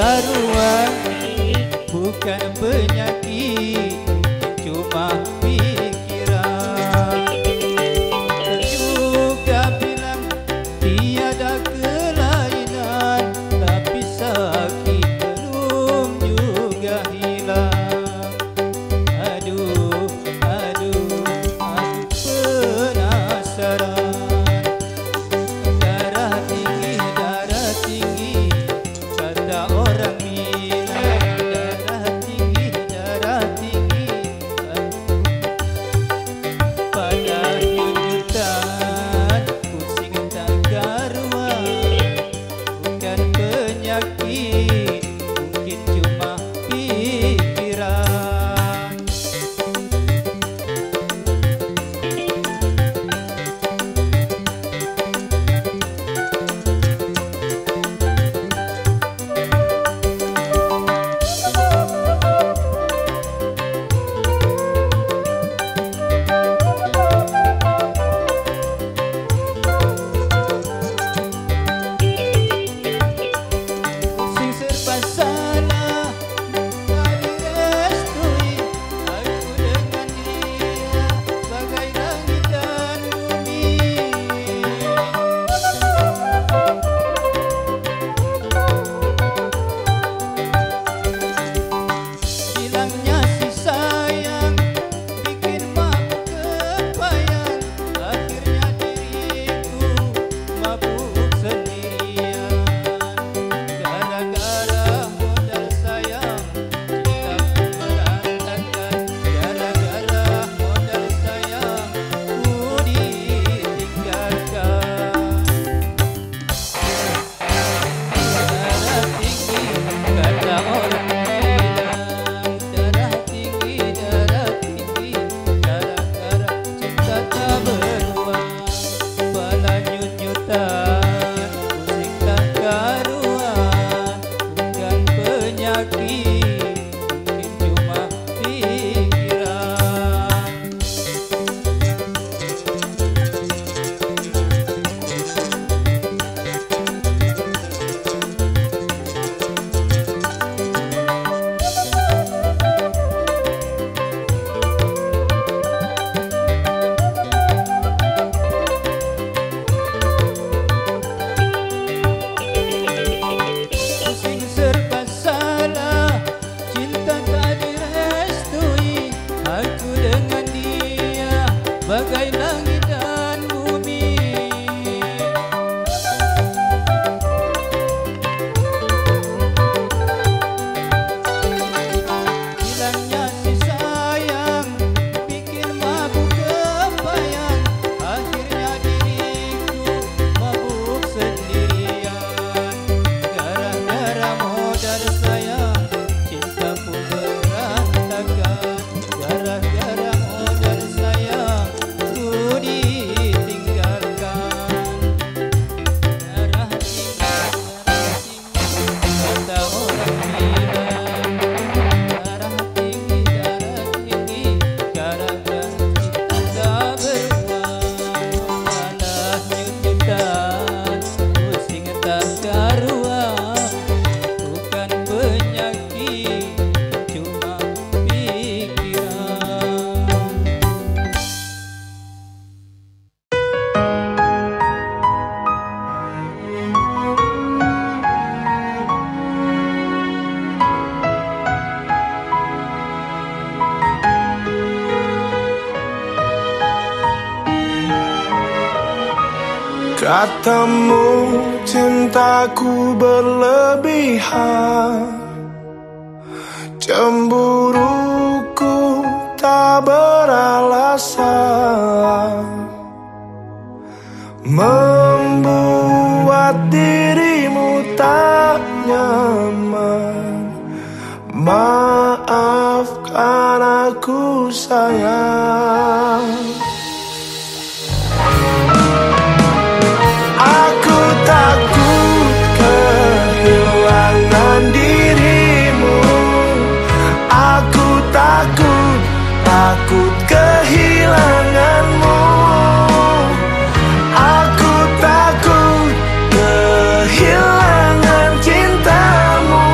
karuan, bukan penyakit, cuma pikiran. Terduga bilang tiada kelainan, tapi sakit belum juga hilang. Aduh, aduh, aduh penasaran. Darah tinggi, kata orang bilang. Darah tinggi, pada nyunyutan, pusing tak karuan. Bukan penyakit, mungkin cuma pikiran. Pusing serba salah, tak direstui. Aku dengan dia bagai langit dan bumi. Bilangnya si sayang, bikin mabuk kepayang. Akhirnya diriku mabuk sendirian. Gara-gara modal sayang, cintaku berantakan. Gara-gara modal sayang, ku ditinggalkan. Darah tinggi, kata orang bilang. Darah tinggi, gara-gara cinta tak beruang. Kepala nyut-nyutan, pusing tak karuan. Bukan penyakit, mungkin cuma pikiran. Pusing serba salah, cinta tak direstui. Aku dengan dia bagai langit dan bumi. Bilangnya si sayang, bikin mabuk kepayang. Akhirnya diriku mabuk sendirian. Gara-gara modal sayang, cinta pun berantakan. Gara-gara modal sayang, ku ditinggalkan. Darah tinggi, kata orang bilang. Darah tinggi, gara-gara cinta beruang. Malah nyunyutan, pusing tak karuan. Bukan penyakit, cuma pikiran. Katamu cintaku berlebihan, cemburuku tak beralasan, membuat dirimu tak nyaman. Maafkan aku sayang. Aku takut kehilangan dirimu. Aku takut kehilanganmu. Aku takut kehilangan cintamu.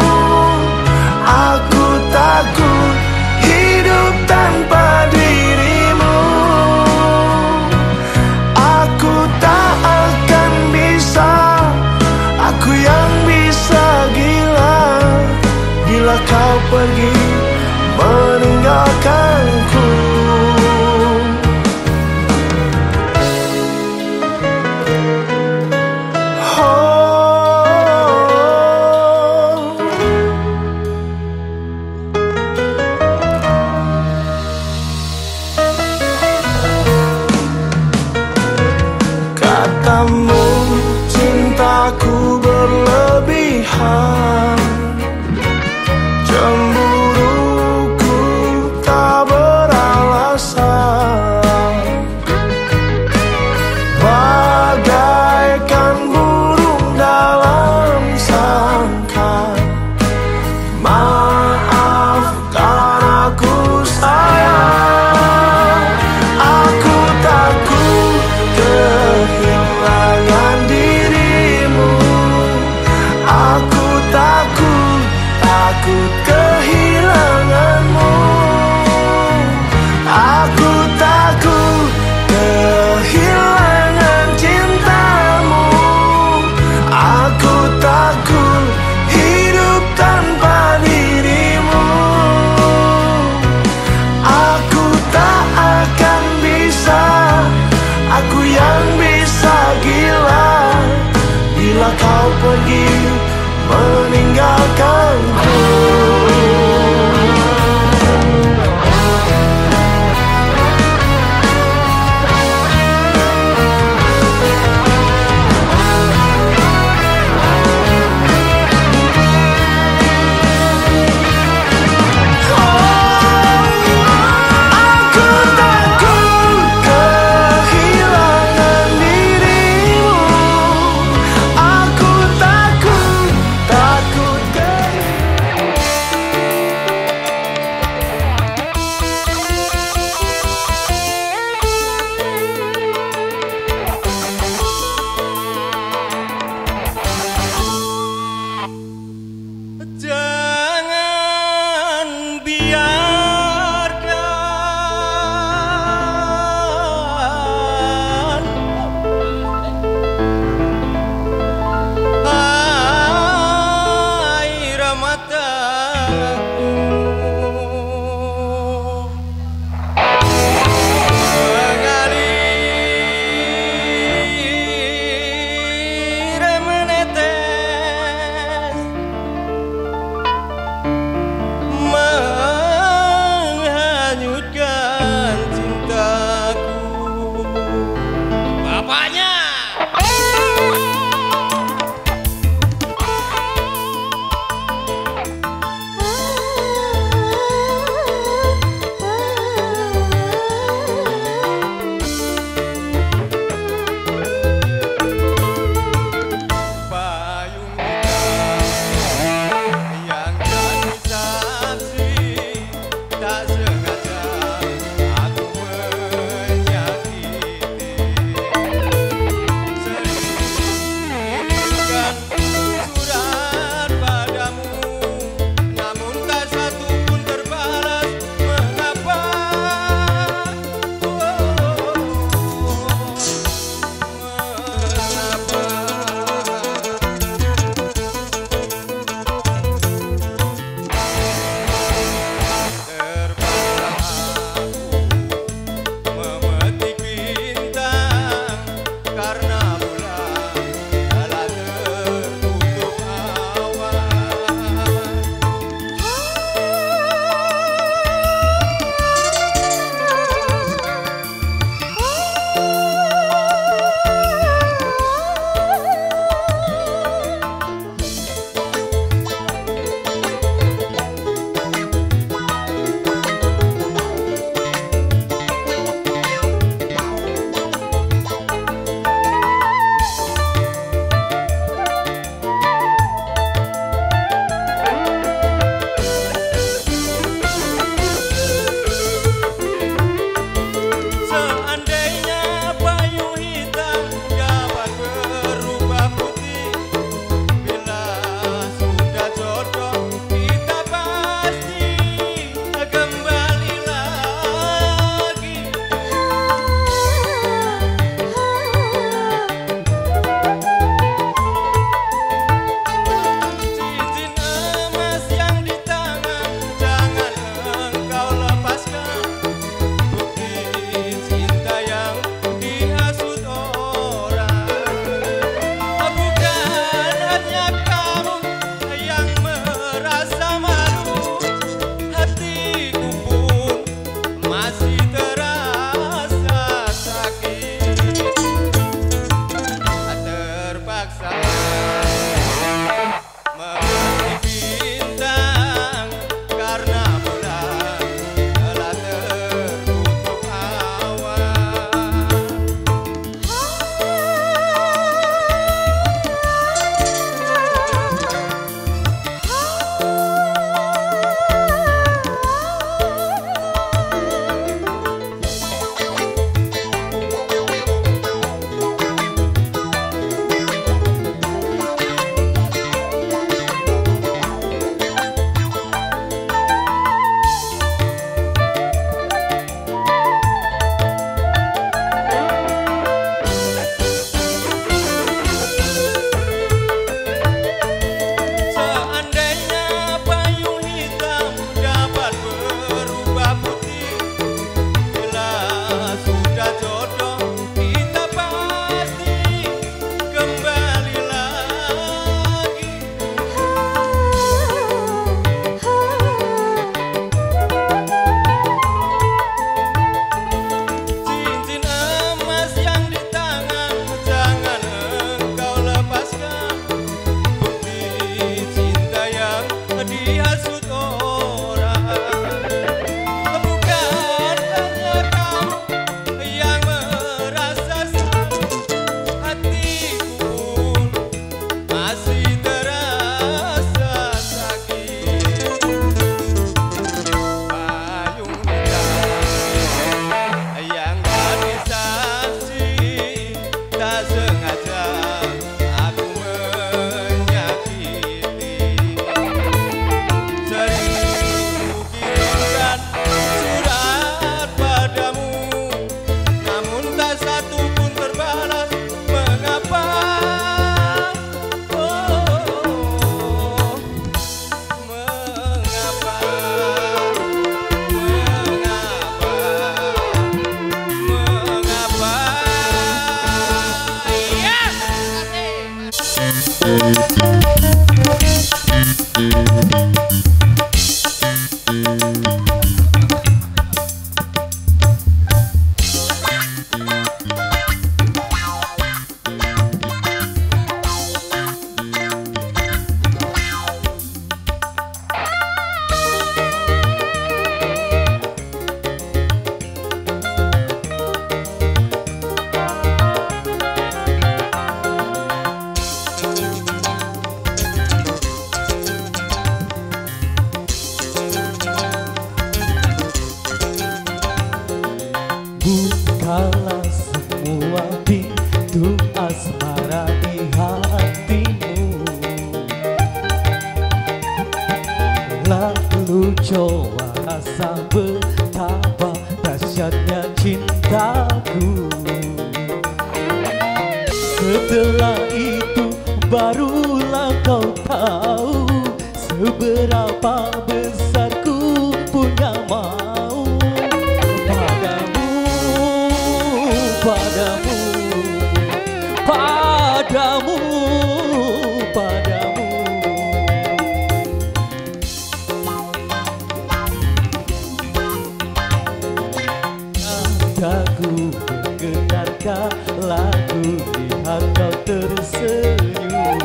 Dagu bergetar lagu lihat kau tersenyum.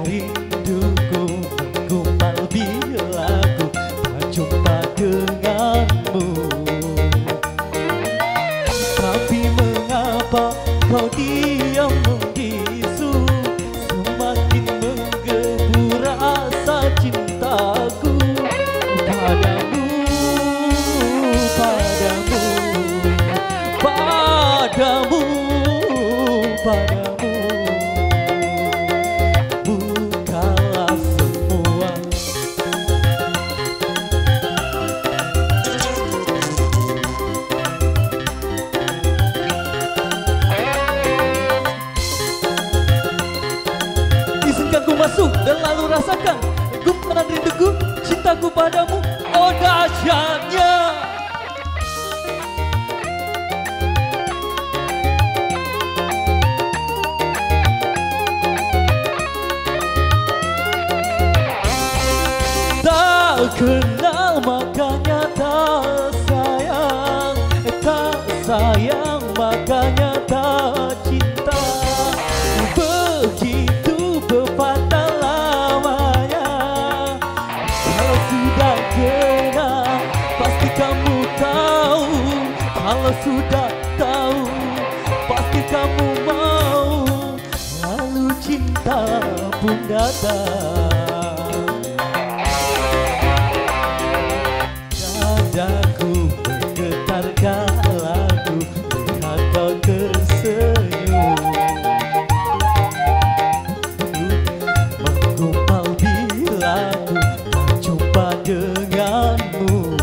Rinduku menggumpal bila ku tak jumpa denganmu. Tapi mengapa kau diam membisu, semakin menggebu rasa cintaku padamu, padamu, padamu, padamu. Bukalah semua. Izinkan ku masuk dan lalu rasakan gumpalan rinduku, cintaku padamu. Oh dahsyatnya. Tak kenal makanya tak sayang, tak sayang makanya tak cinta. Begitu berpatah lamanya. Kalau sudah kenal pasti kamu tahu. Kalau sudah tahu pasti kamu mau. Lalu cinta pun datang. Dadaku bergetar lagu lihat kau tersenyum. Menggumpal bila ku tak jumpa denganmu.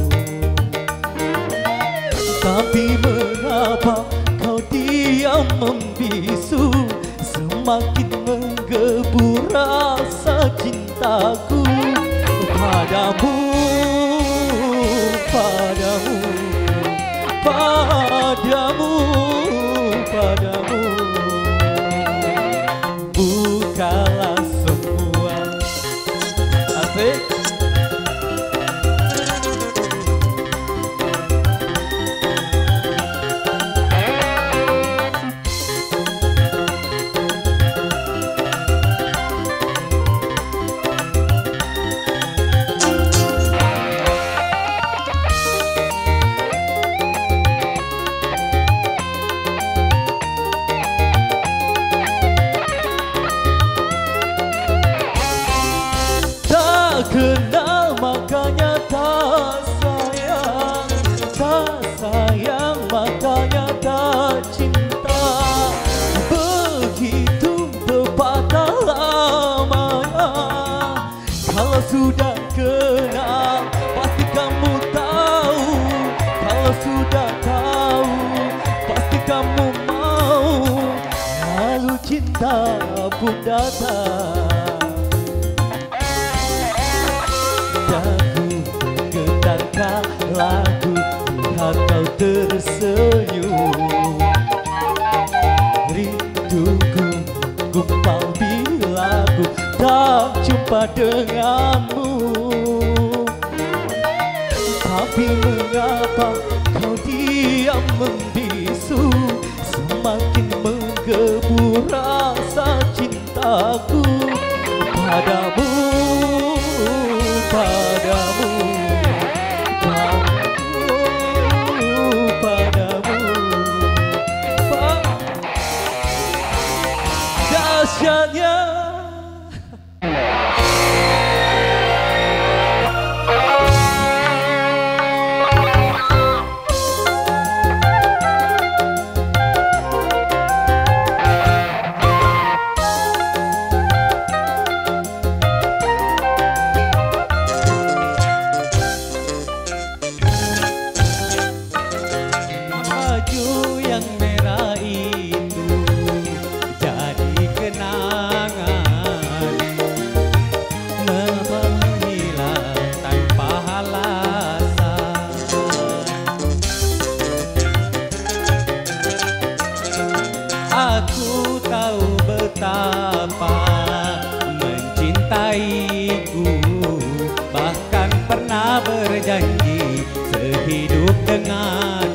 Tapi mengapa kau diam membisu, semakin menggebu rasa cintaku padamu, padamu, padamu, padamu. Bukalah semua. Asik. Kenal makanya tak sayang, tak sayang makanya tak cinta. Begitu berpatah lamanya. Kalau sudah kenal pasti kamu tahu. Kalau sudah tahu pasti kamu mau. Lalu cinta pun datang. Dagu bergetar lagu lihat kau tersenyum. Rinduku gumpal bila ku tak jumpa denganmu. Tapi mengapa kau diam membisu, semakin menggebu rasa cintaku padamu, padamu, padamu, padamu. Dahsyatnya. Aku tahu betapa mencintaiku, bahkan pernah berjanji sehidup dengan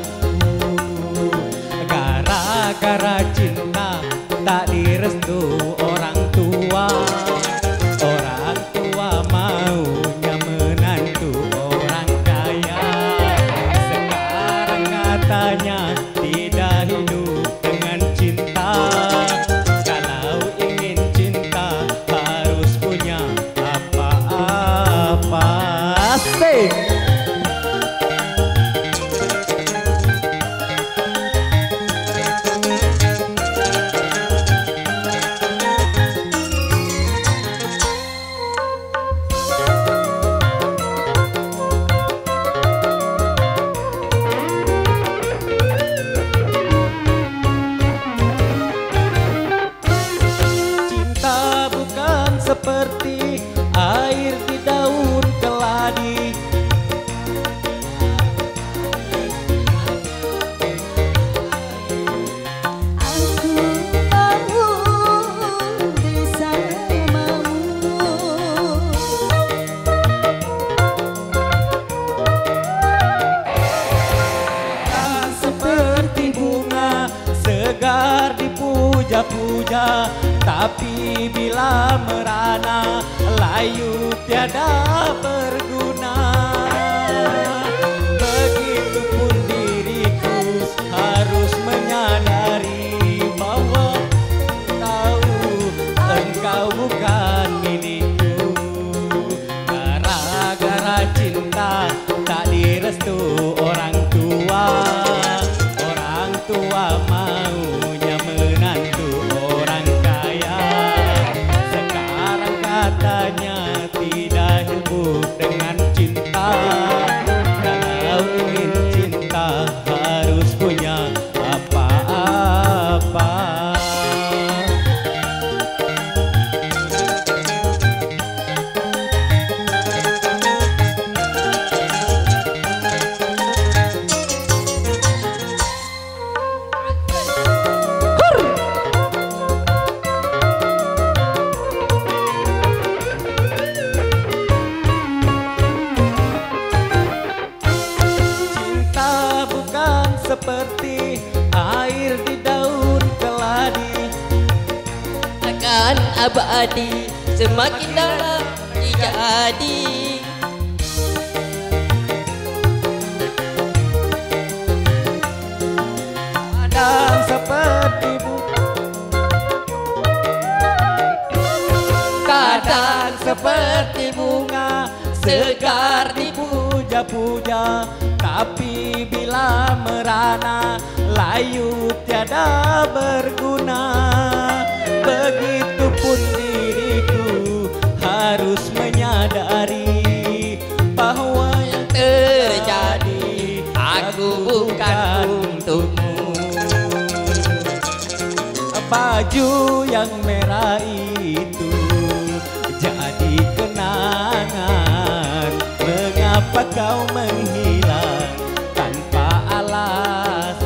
dipuja-puja, tapi bila merana layu tiada berguna. Begitupun diriku harus menyadari bahwa tahu engkau bukan milikku. Gara-gara cinta tak direstu orang tua. Orang tua maunya menantu orang kaya. Sekarang katanya tidak hidup dengan cinta. Kalau ingin cinta harus punya apa-apa. Seperti air di daun keladi, akan abadi semakin dalam dijadi. Kadang seperti kadang seperti bunga segar dipuja-puja, tapi bila merana layu tiada berguna. Begitupun diriku harus menyadari bahwa yang terjadi aku bukan untukmu. Baju yang merah itu jadi kenangan. Mengapa kau menghilang tanpa alasan?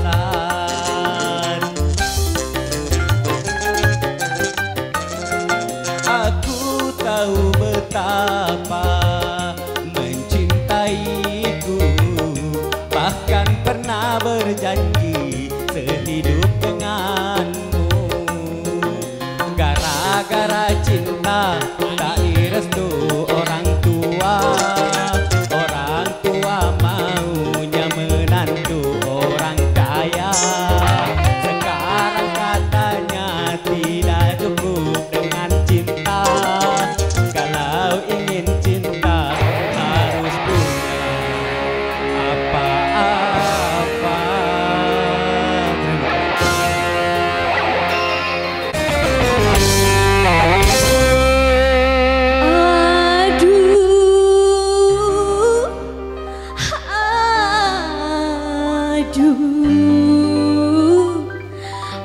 Aku tahu betapa mencintaiku, bahkan pernah berjanji sehidup denganmu. Gara-gara cinta tak direstu orang tua. Orang tua maunya menantu orang kaya. Sekarang katanya tidak cukup dengan cinta. Kalau ingin cinta harus punya apa-apa.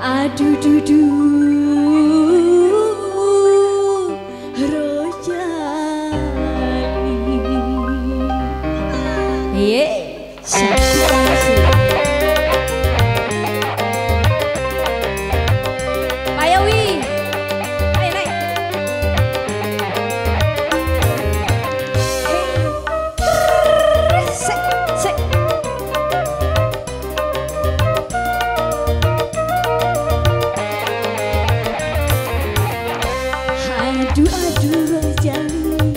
Aduh, dudu, Rojali. Ayawi, ayo naik. Sek. Aduh Rojali,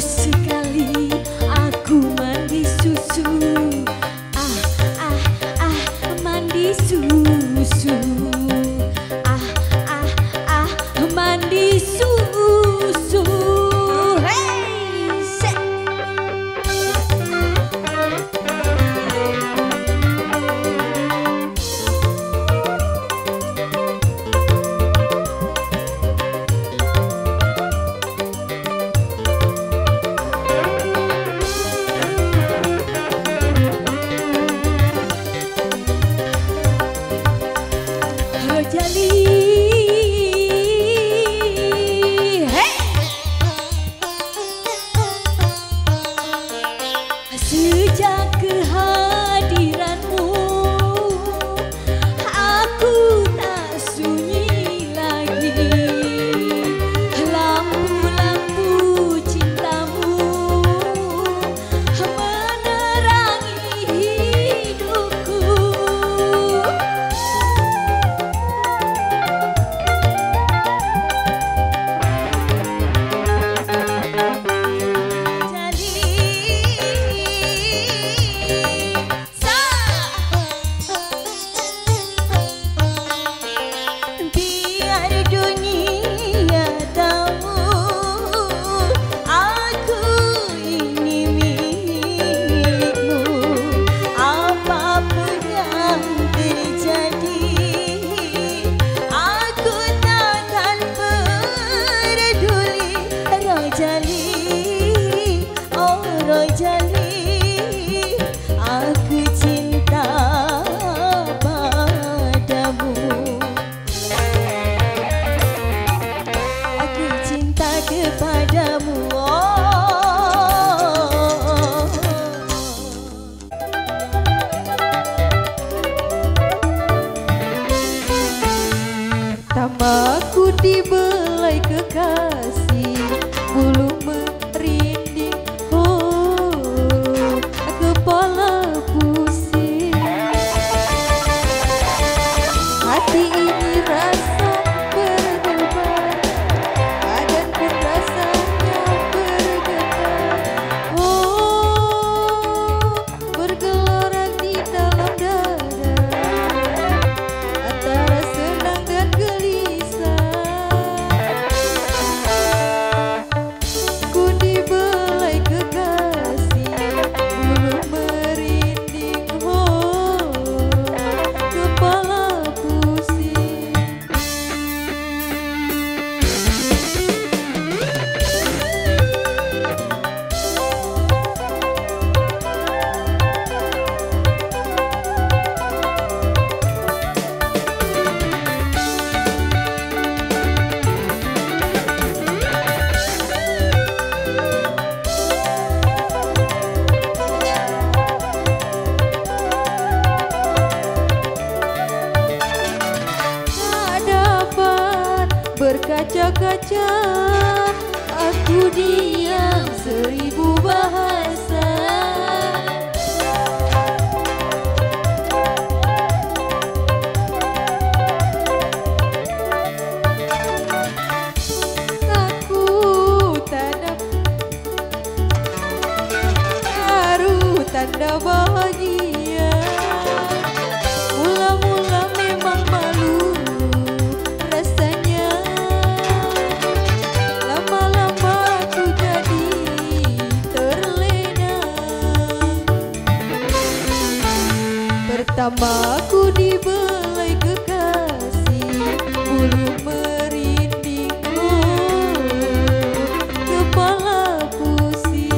sekali aku mandi susu. Mandi susu. Mandi susu. Hey, set. Sejak kehadiranmu, aku tak sunyi lagi. Lampu-lampu cintamu menerangi hidupku. Aku cinta padamu. Aku cinta kepadamu. Tamaku dibelai kekasih, bulu merinding, kepala pusing. Hati ini rasa berdebar, badan pun rasanya bergetar. Bergelora di dalam dada, antara senang dan gelisah. Ku dibelai kekasih, bulu merinding, kepala pusing. Tak dapat berkaca-kaca, aku diam 1000 bahasa. Aku tak taruh tanda bahagia. Mula-mula memang malu rasanya, lama-lama aku jadi terlena. Pertama aku dibelai kekasih, bulu merinding, kepala pusing.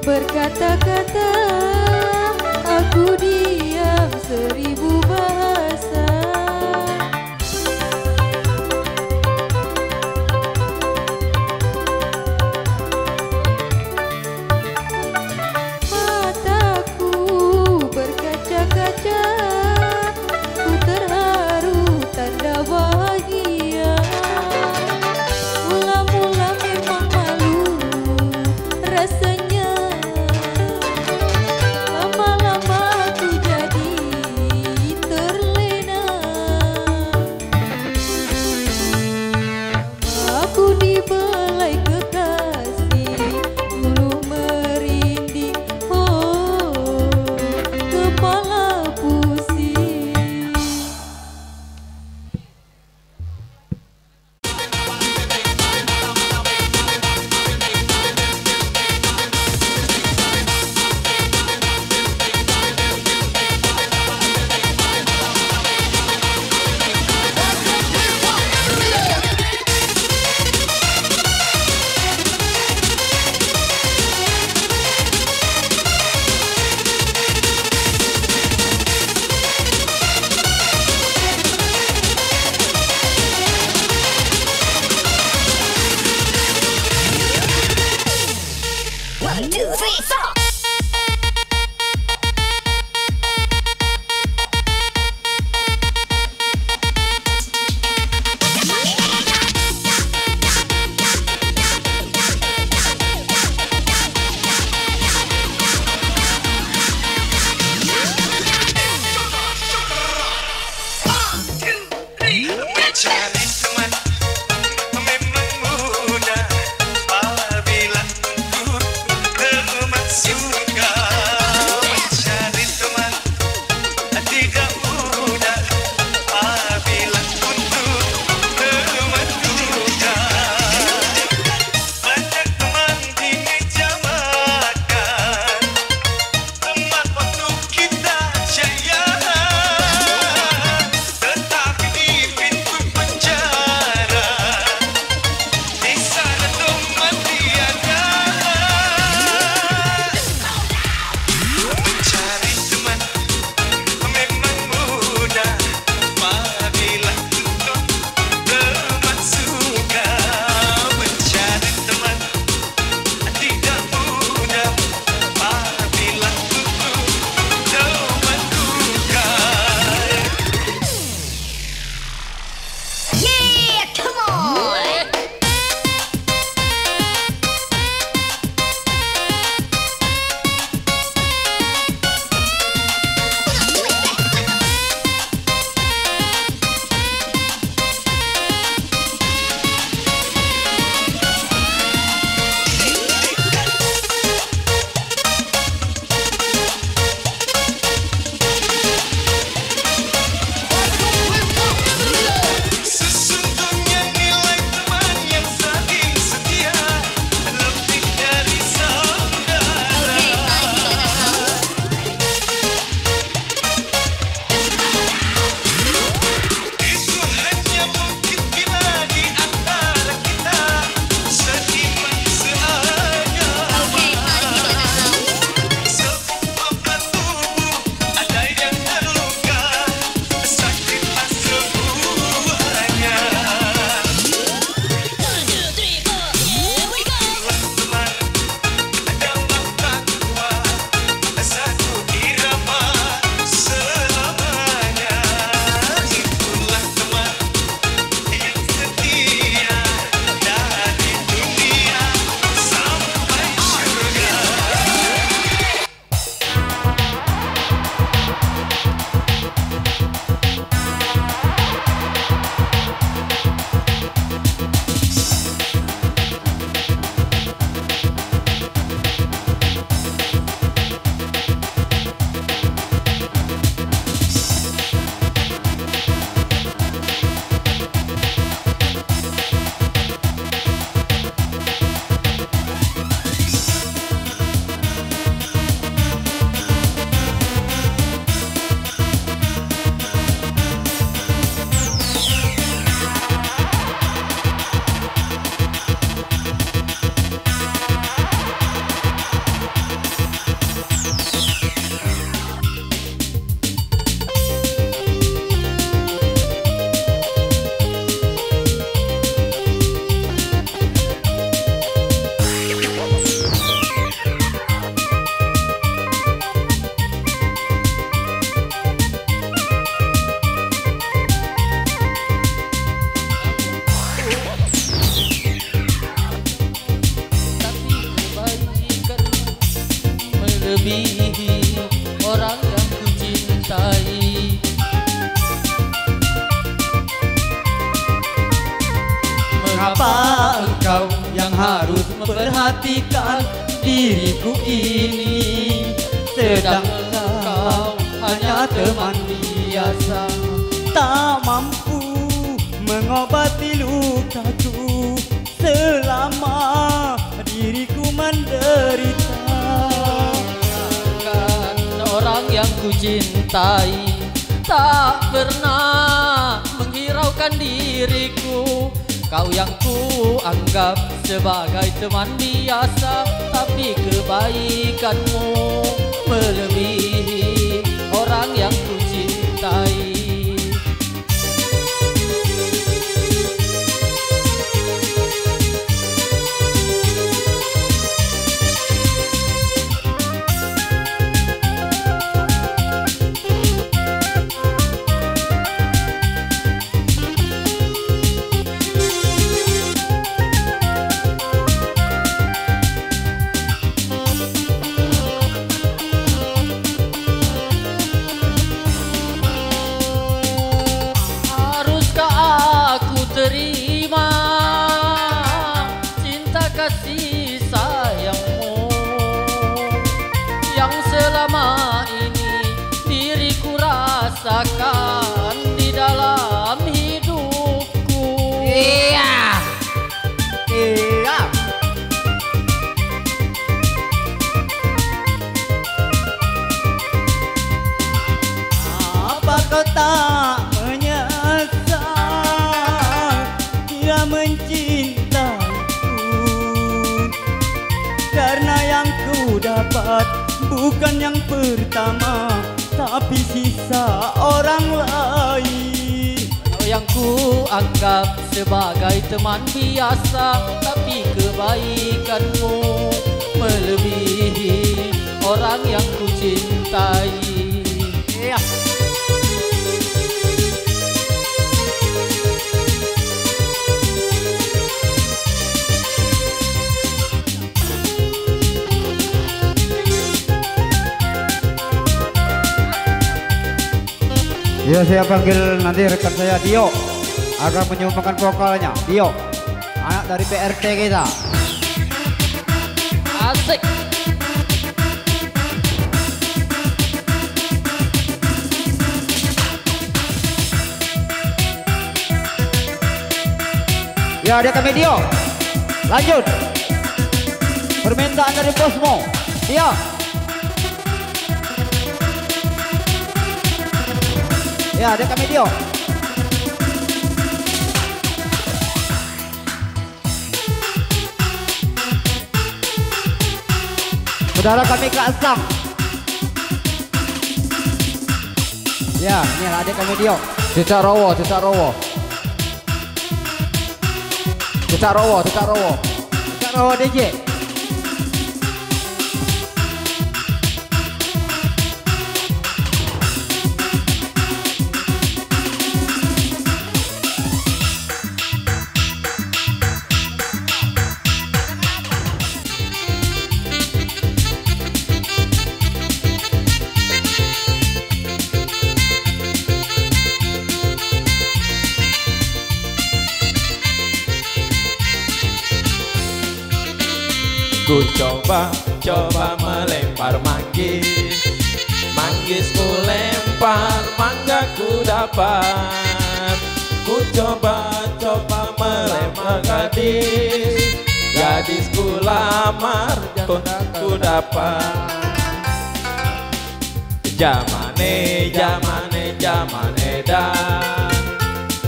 Berkata-kata aku diam 1000 bahasa. melebihi orang yang ku cintai. Mengapa engkau yang harus memperhatikan diriku ini, sedang engkau hanya teman biasa, tak mampu mengobati lukaku selama diriku menderita. Kan orang yang ku cintai tak pernah menghiraukan diriku. Kau yang ku anggap sebagai teman biasa, tapi kebaikanmu melebihi orang yang ku cintai. dapat bukan yang pertama, tapi sisa orang lain. Yang ku anggap sebagai teman biasa, tapi kebaikanmu melebihi orang yang ku cintai. Ya, saya panggil nanti rekan saya Dio akan menyumbangkan vokalnya. Dio, anak dari PRT kita. Asik. Ya, ada kami Dio. Lanjut. Permintaan dari bosmu. Dio. Ya, ada kami Dio. Saudara kami Kak Sam. Ya, ini ada kami Dio. Cicak Rowo, Cicak Rowo. Cicak Rowo, Cicak Rowo. Kak Rowo DJ. Ku coba melempar manggis, manggis ku lempar, mangga ku dapat. Ku coba melempar gadis, gadis ku lamar, ku dapat. Jamane edan,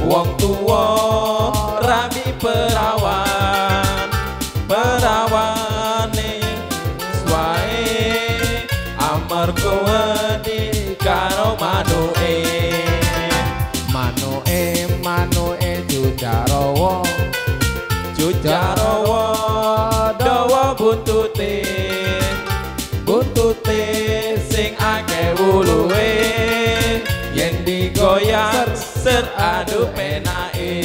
wong tuwa rabi perawan, perawane swae amarga wedi karo manuke Jujarowo dawa buntute sing akeh wuluhe yen digoyang ser adu penake.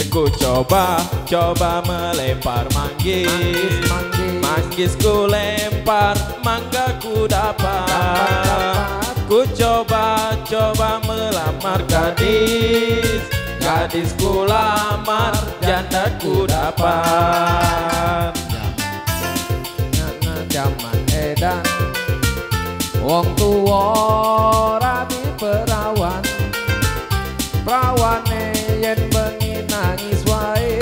Ku coba melempar manggis, manggis ku lempar, mangga ku dapat. Ku coba melamar gadis, gadis ku lamar, janda ku dapat. Jaman edan, wong tuwa rabi perawan, perawane yen bengi nangis wae,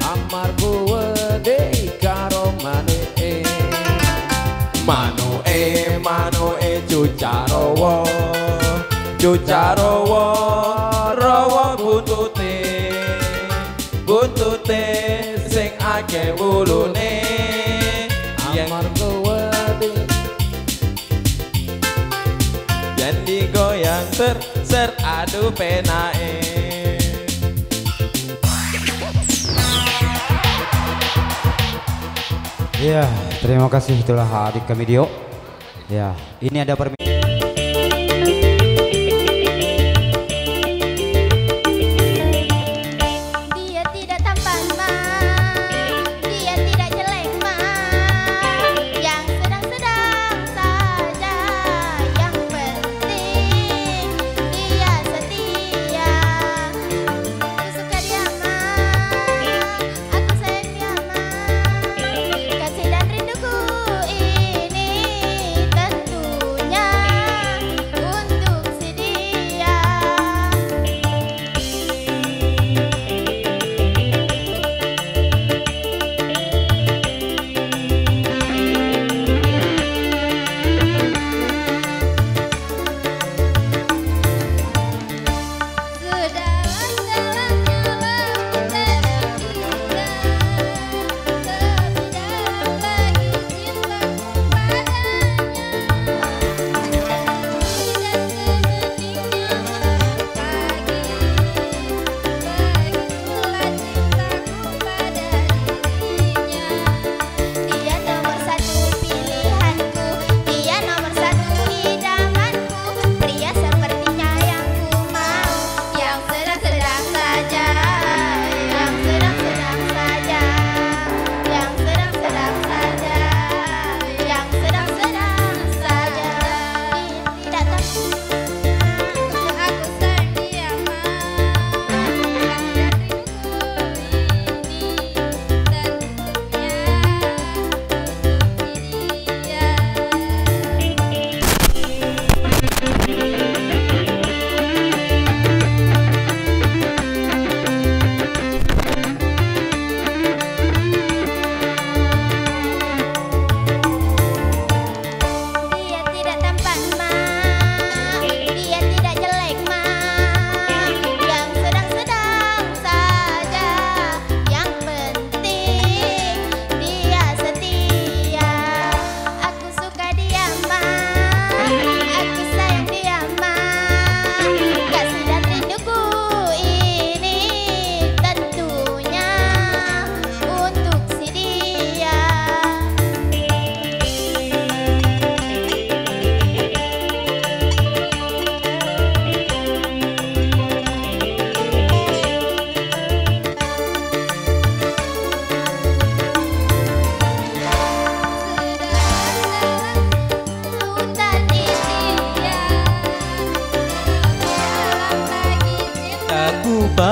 amarga wedi karo manuke Jujarowo rawa buntute sing akeh wulune amarga wedi yen digoyang ser adu penake. Ya, terima kasih, itulah adik kami Dio. Ya, ini ada permintaan. Dia tidak tampan mah, dia tidak jelek mah, yang sedang-sedang saja, yang penting dia setia. Aku suka dia mah, aku sayang dia mah, kasih dan rinduku ini tentunya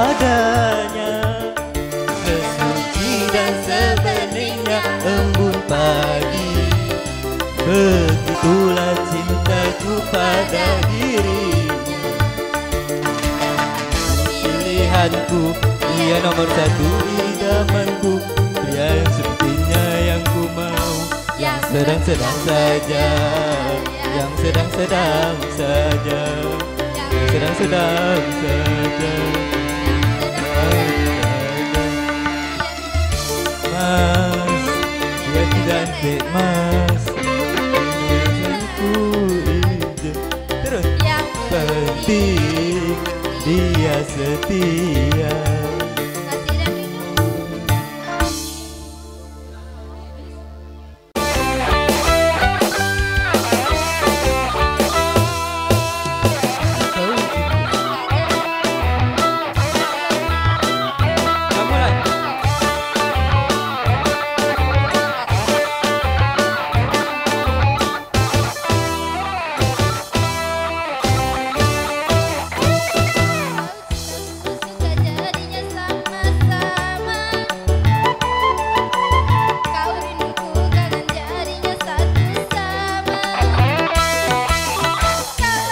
padanya, sesuci dan sebeningnya embun pagi. Begitulah cintaku pada dirinya. Pilihanku, dia nomor satu idamanku, pria yang sepertinya yang ku mau, yang sedang-sedang saja, yang sedang-sedang saja, sedang-sedang saja. Mas, dia tidak antik mas, ku ide. Terus Yang penting dia setia. Kasih dan minum. Kamu lah. Suka jadinya sama-sama. Kau rinduku kangen jadinya satu sama. Kalau sudah begini saja, berpisahku tak kuat. Jangankan 1 minggu saja, sehari pun berat.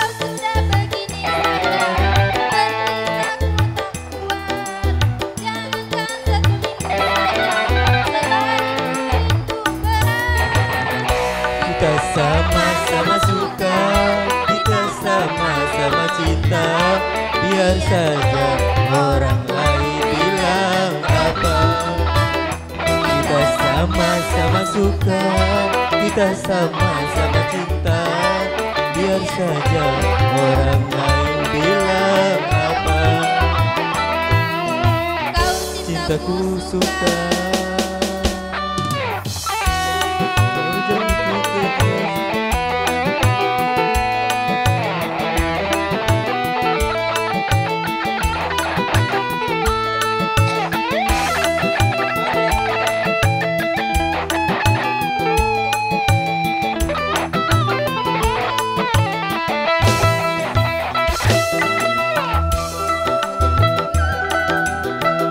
Kita sama-sama suka, kita sama-sama cinta. Biar saja orang lain bilang apa. Kita sama-sama suka, kita sama-sama cinta. Biar saja orang lain bilang apa. Kau Cintaku suka. Kau jangan putus.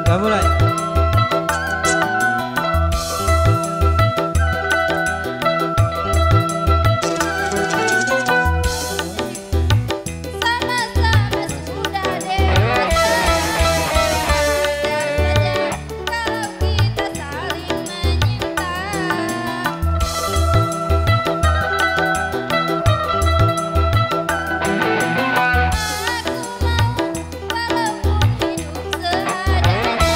Kamu lah. Sama-sama sudah dewasa. Wajar saja kalau kita saling menyinta. Aku mau walaupun hidup seadanya.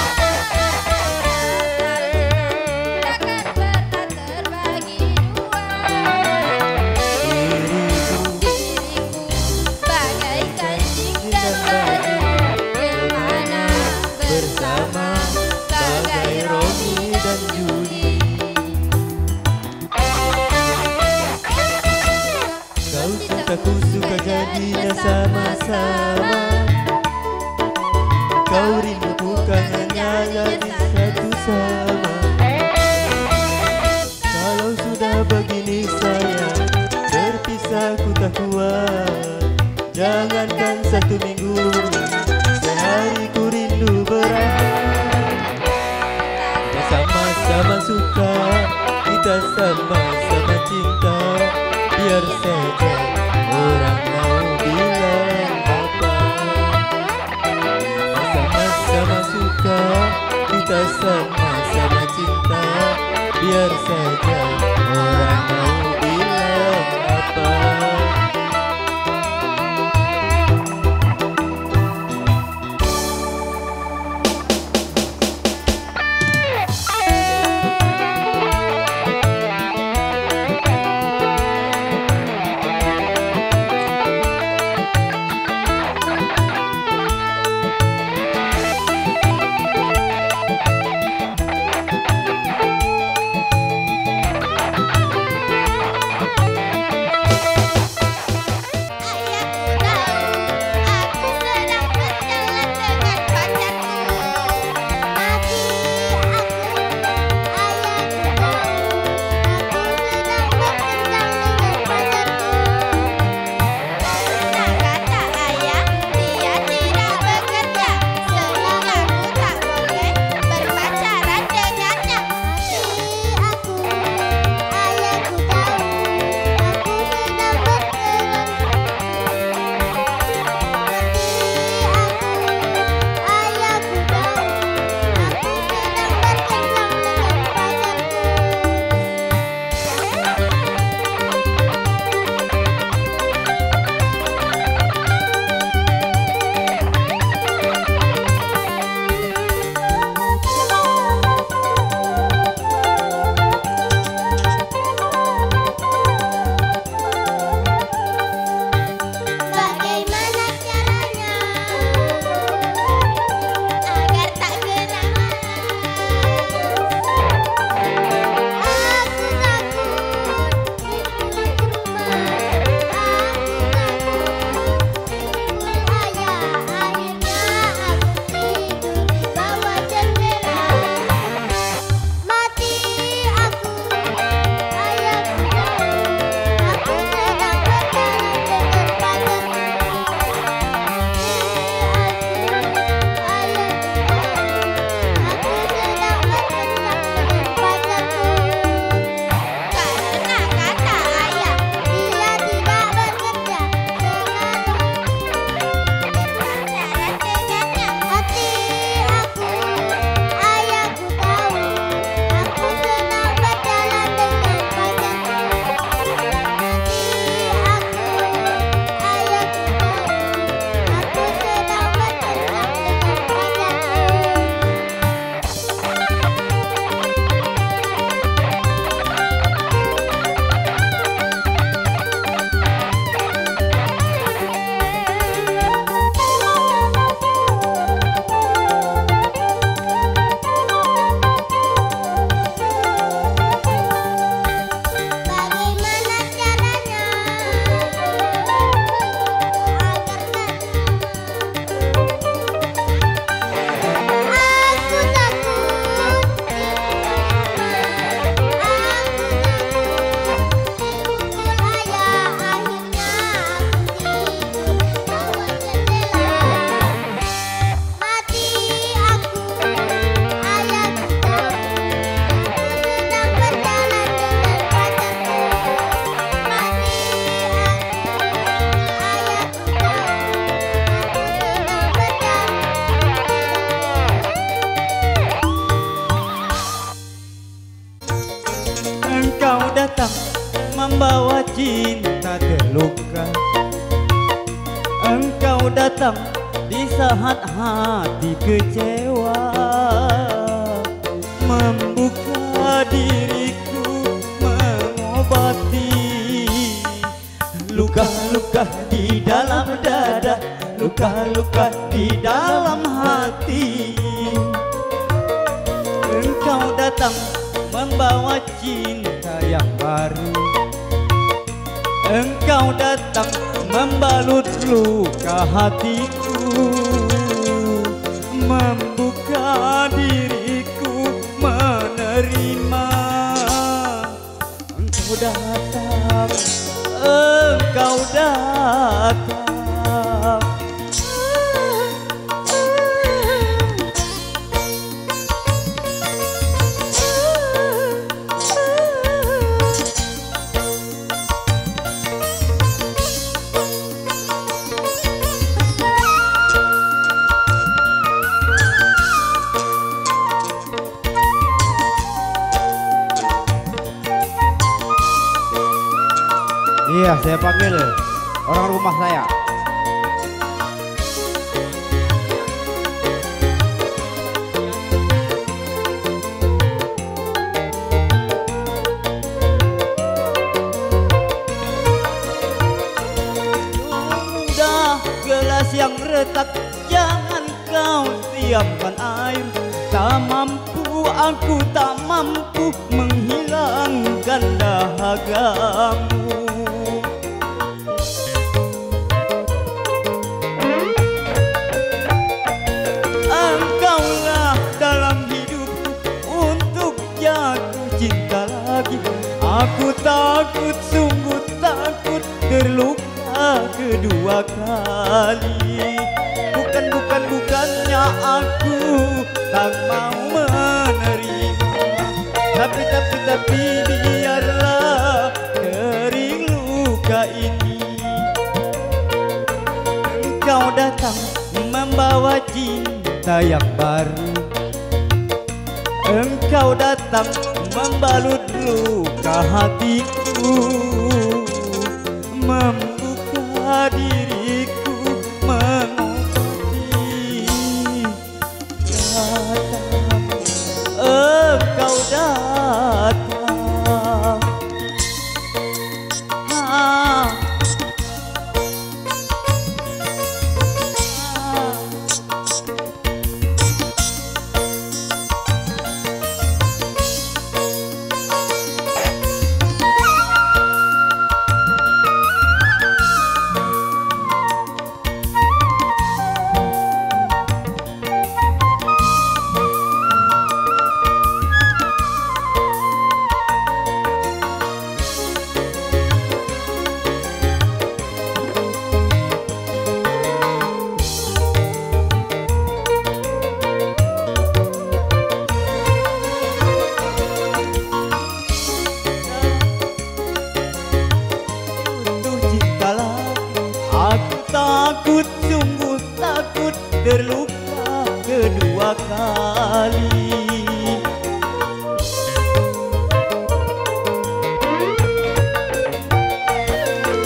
Takkan pernah terbagi dua. Diriku bagaikan jingga baru yang mana bersama bagai Romi dan Juli. Kau cintaku suka jadinya sama-sama. Kau rinduku kangennya jadi satu sama. Kalau sudah begini sayang, berpisahku tak kuat. Jangankan 1 minggu, sehari ku rindu berat. Kita sama-sama suka, kita sama-sama cinta. Biar saja orang mau bilang apa. Kita sama-sama suka, kita sama-sama cinta. Biar saja orang mau bilang apa. datang di saat hati kecewa, membuka diriku mengobati luka-luka di dalam dada, luka-luka di dalam hati. Engkau datang membawa cinta yang baru, engkau datang membalut luka hatiku, membuka diriku menerima. Engkau datang, engkau datang. Iya, saya panggil orang rumah saya. Sudah gelas yang retak, jangan kau siapkan air. Tak mampu, aku tak mampu menghilangkan dahagamu. Engkaulah dalam hidupku untuk jatuh cinta lagi. Aku takut, sungguh takut terluka kedua kali. Bukannya aku tak mau menerima, tapi biarlah kering luka ini. Engkau datang membawa cinta yang baru, engkau datang membalut luka hatiku, membuka diriku mengobati. Datang, engkau datang. Aku takut, sungguh takut terluka kedua kali.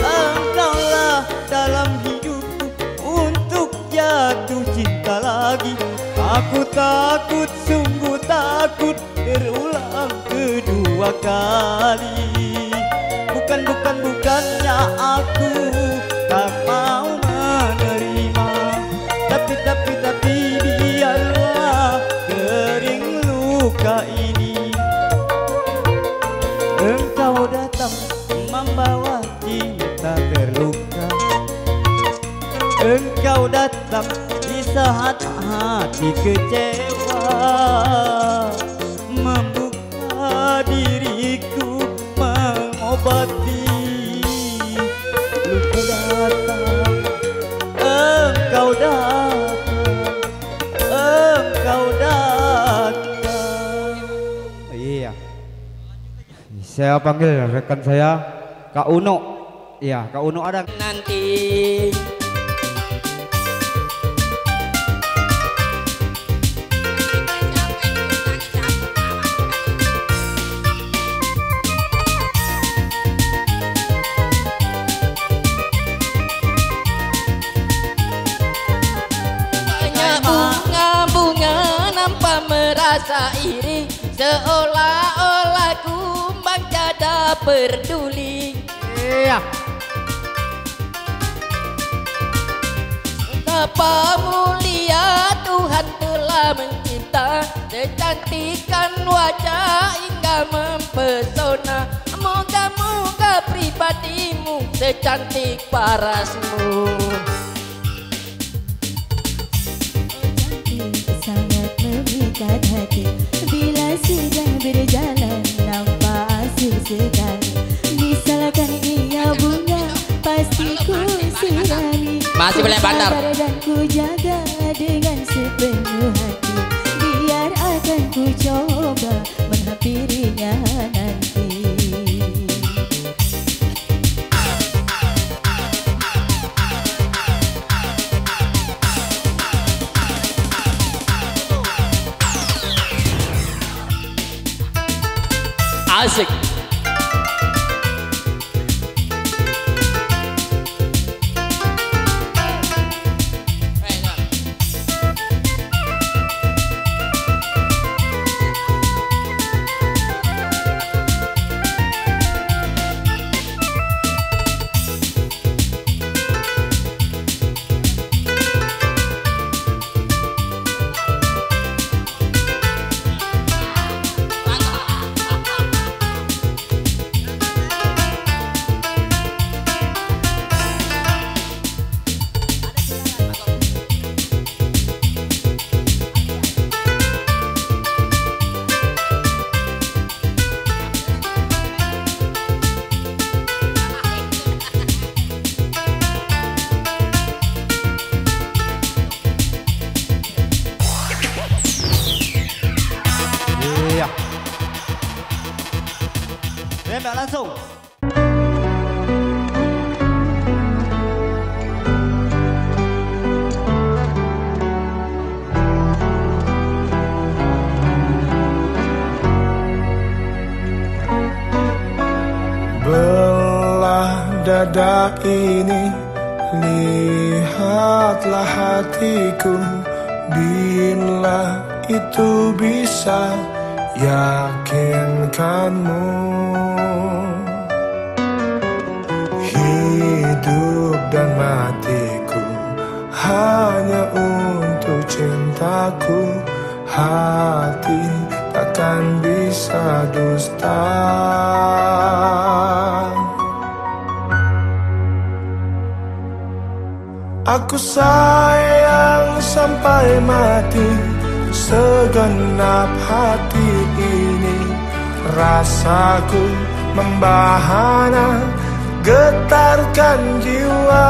Engkaulah dalam hidupku untuk jatuh cinta lagi. Aku takut, sungguh takut terulang kedua kali. Bukannya aku tak mau menerima, tapi biarlah kering luka ini. Engkau datang membawa cinta terluka, engkau datang di saat hati kecewa, membuka diriku mengobati luka. Datang, engkau datang, engkau datang. Iya. Saya panggil rekan saya Kak Uno. Iya, Kak Uno ada. Nanti rasa iri, seolah-olah ku mengkada peduli. Iya. Betapa mulia Tuhan telah mencipta, secantikan wajah hingga mempesona. Moga-moga pribadimu secantik parasmu. Sangat memikat hati, bila sedang berjalan nampak asing sekali. Misalkan ia bunga, pasti ku sirami. Masih boleh bandar. Dan ku jaga dengan sepenuh hati, biar akan ku coba menghampirinya nanti. Asik. Tembak langsung. Belah dada ini, lihatlah hatiku. Bila itu bisa yakinkanmu, hidup dan matiku hanya untuk cintaku. Hati takkan bisa dusta. Aku sayang sampai mati, segenap hati ini. Rasaku membahana, getarkan jiwa.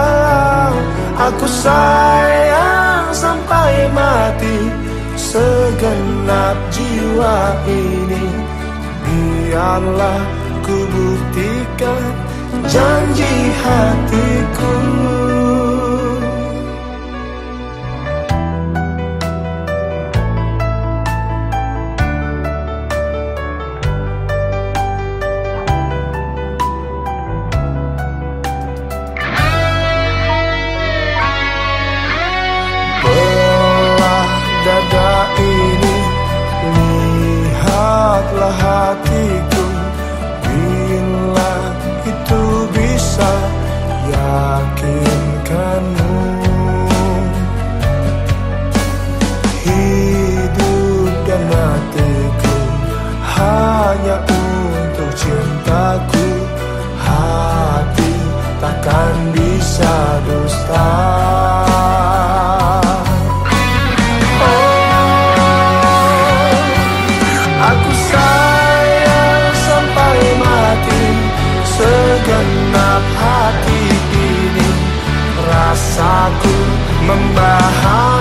Aku sayang sampai mati, segenap jiwa ini. Biarlah ku buktikan janji hatiku. Dada ini, lihatlah hatiku. Bila itu bisa yakinkanmu, hidup dan matiku hanya untuk cintaku. Hati takkan bisa dusta. Segenap hati ini, rasaku membahana.